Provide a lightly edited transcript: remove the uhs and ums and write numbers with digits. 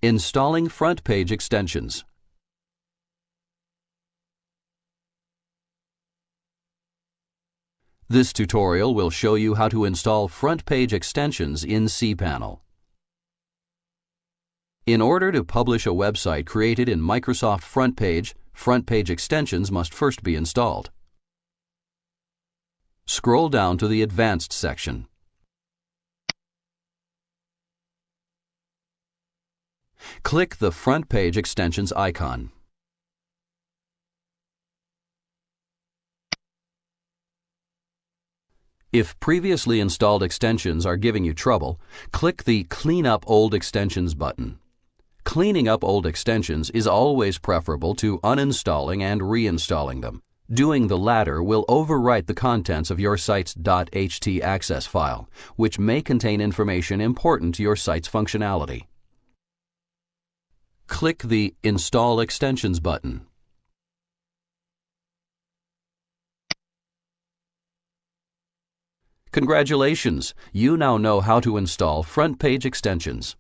Installing FrontPage extensions. This tutorial will show you how to install FrontPage extensions in cPanel. In order to publish a website created in Microsoft FrontPage, FrontPage extensions must first be installed. Scroll down to the Advanced section. Click the FrontPage extensions icon. If previously installed extensions are giving you trouble, click the Clean Up Old Extensions button. Cleaning up old extensions is always preferable to uninstalling and reinstalling them. Doing the latter will overwrite the contents of your site's .htaccess file, which may contain information important to your site's functionality. Click the Install Extensions button. Congratulations! You now know how to install FrontPage extensions.